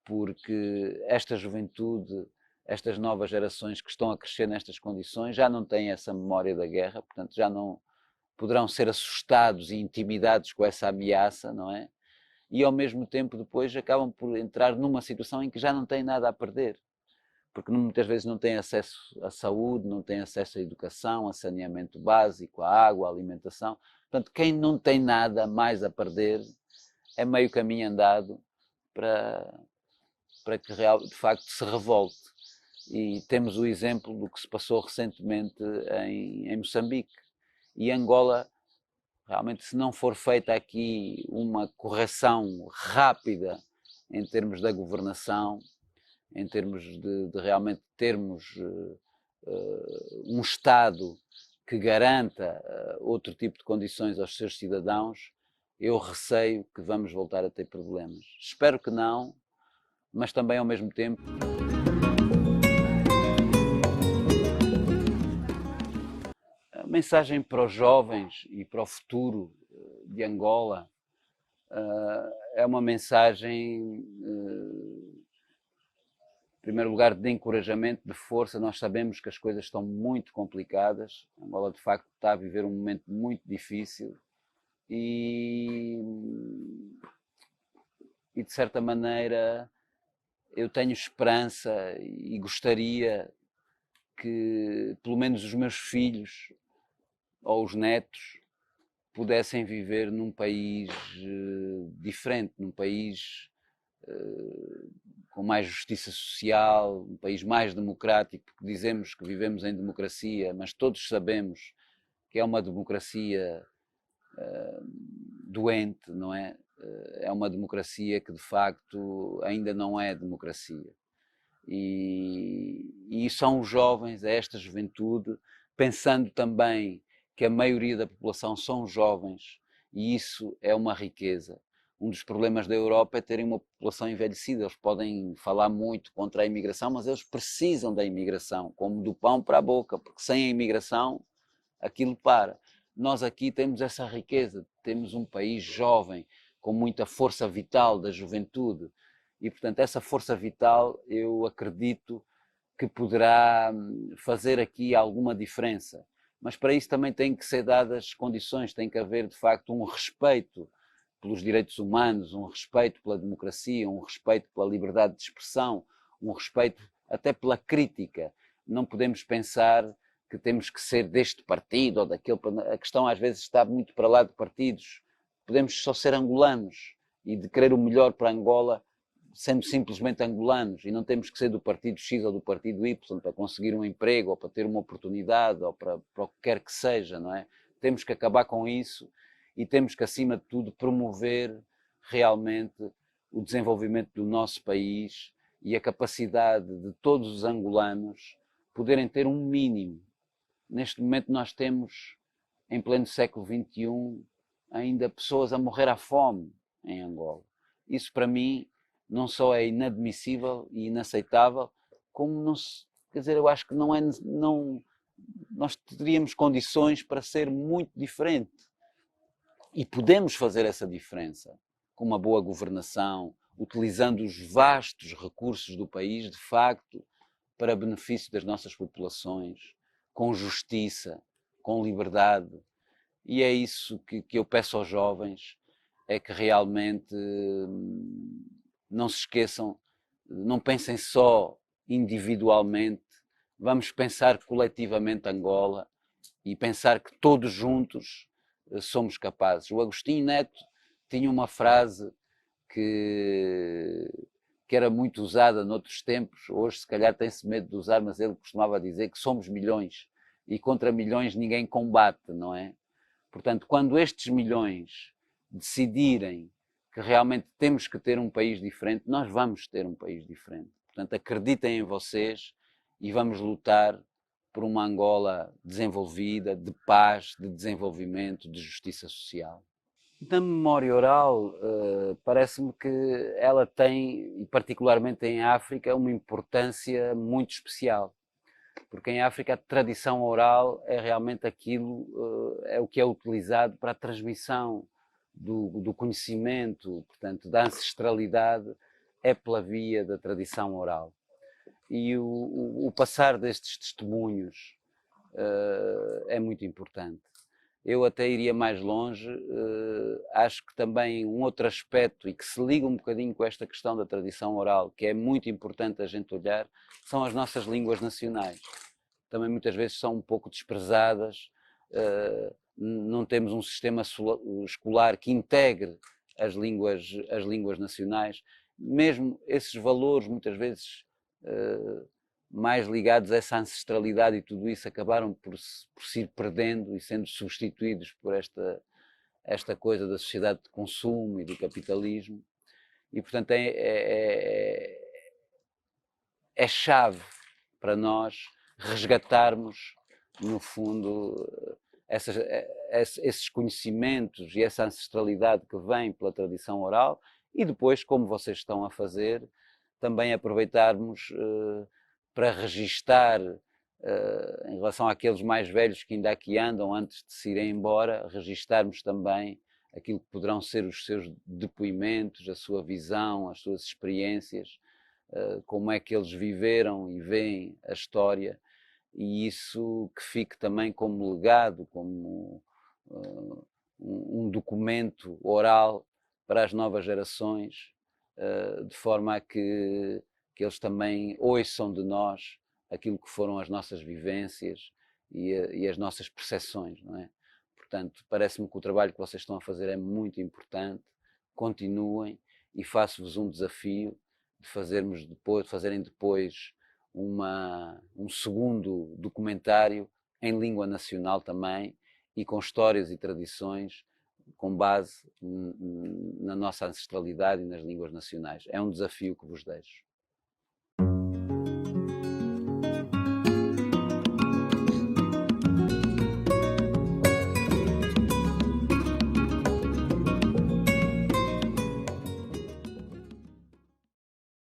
porque esta juventude, estas novas gerações que estão a crescer nestas condições já não têm essa memória da guerra, portanto já não poderão ser assustados e intimidados com essa ameaça, não é? E ao mesmo tempo depois acabam por entrar numa situação em que já não têm nada a perder, porque muitas vezes não têm acesso à saúde, não têm acesso à educação, a saneamento básico, à água, à alimentação. Portanto, quem não tem nada mais a perder é meio caminho andado para que de facto se revolte. E temos o exemplo do que se passou recentemente em Moçambique. E Angola, realmente, se não for feita aqui uma correção rápida em termos da governação, em termos de realmente termos um Estado que garanta outro tipo de condições aos seus cidadãos, eu receio que vamos voltar a ter problemas. Espero que não, mas também ao mesmo tempo. A mensagem para os jovens e para o futuro de Angola é uma mensagem primeiro lugar, de encorajamento, de força. Nós sabemos que as coisas estão muito complicadas. Angola, de facto, está a viver um momento muito difícil e de certa maneira, eu tenho esperança e gostaria que, pelo menos, os meus filhos ou os netos pudessem viver num país diferente, num país com mais justiça social, um país mais democrático, porque dizemos que vivemos em democracia, mas todos sabemos que é uma democracia doente, não é? É uma democracia que de facto ainda não é democracia. E são os jovens, é esta juventude, pensando também que a maioria da população são jovens, e isso é uma riqueza. Um dos problemas da Europa é terem uma população envelhecida. Eles podem falar muito contra a imigração, mas eles precisam da imigração, como do pão para a boca, porque sem a imigração aquilo para. Nós aqui temos essa riqueza, temos um país jovem, com muita força vital da juventude, e portanto essa força vital eu acredito que poderá fazer aqui alguma diferença. Mas para isso também tem que ser dadas condições, tem que haver de facto um respeito pelos direitos humanos, um respeito pela democracia, um respeito pela liberdade de expressão, um respeito até pela crítica. Não podemos pensar que temos que ser deste partido ou daquele. A questão às vezes está muito para lá de partidos. Podemos só ser angolanos e de querer o melhor para Angola sendo simplesmente angolanos, e não temos que ser do partido X ou do partido Y para conseguir um emprego ou para ter uma oportunidade ou para o que quer que seja, não é? Temos que acabar com isso e temos que, acima de tudo, promover realmente o desenvolvimento do nosso país e a capacidade de todos os angolanos poderem ter um mínimo. Neste momento nós temos, em pleno século XXI, ainda pessoas a morrer à fome em Angola. Isso para mim não só é inadmissível e inaceitável, como não se, quer dizer, eu acho que não é, não, nós teríamos condições para ser muito diferente. E podemos fazer essa diferença com uma boa governação, utilizando os vastos recursos do país, de facto, para benefício das nossas populações, com justiça, com liberdade. E é isso que eu peço aos jovens, é que realmente não se esqueçam, não pensem só individualmente, vamos pensar coletivamente Angola e pensar que todos juntos somos capazes. O Agostinho Neto tinha uma frase que era muito usada noutros tempos, hoje se calhar tem-se medo de usar, mas ele costumava dizer que somos milhões e contra milhões ninguém combate, não é? Portanto, quando estes milhões decidirem que realmente temos que ter um país diferente, nós vamos ter um país diferente. Portanto, acreditem em vocês e vamos lutar por uma Angola desenvolvida, de paz, de desenvolvimento, de justiça social. Na memória oral, parece-me que ela tem, e particularmente em África, uma importância muito especial. Porque em África a tradição oral é realmente aquilo, é o que é utilizado para a transmissão do conhecimento, portanto, da ancestralidade, é pela via da tradição oral. E o passar destes testemunhos é muito importante. Eu até iria mais longe, acho que também um outro aspecto, e que se liga um bocadinho com esta questão da tradição oral, que é muito importante a gente olhar, são as nossas línguas nacionais. Também muitas vezes são um pouco desprezadas, não temos um sistema escolar que integre as línguas nacionais, mesmo esses valores muitas vezes mais ligados a essa ancestralidade e tudo isso acabaram por se ir perdendo e sendo substituídos por esta coisa da sociedade de consumo e do capitalismo, e portanto é chave para nós resgatarmos, no fundo, esses conhecimentos e essa ancestralidade que vem pela tradição oral, e depois, como vocês estão a fazer, também aproveitarmos para registar, em relação àqueles mais velhos que ainda aqui andam antes de se irem embora, registarmos também aquilo que poderão ser os seus depoimentos, a sua visão, as suas experiências, como é que eles viveram e veem a história, e isso que fique também como legado, como um documento oral para as novas gerações, de forma a que eles também ouçam de nós aquilo que foram as nossas vivências e as nossas percepções, não é? Portanto, parece-me que o trabalho que vocês estão a fazer é muito importante, continuem, e faço-vos um desafio de fazerem depois um segundo documentário em língua nacional também, e com histórias e tradições com base na nossa ancestralidade e nas línguas nacionais. É um desafio que vos deixo.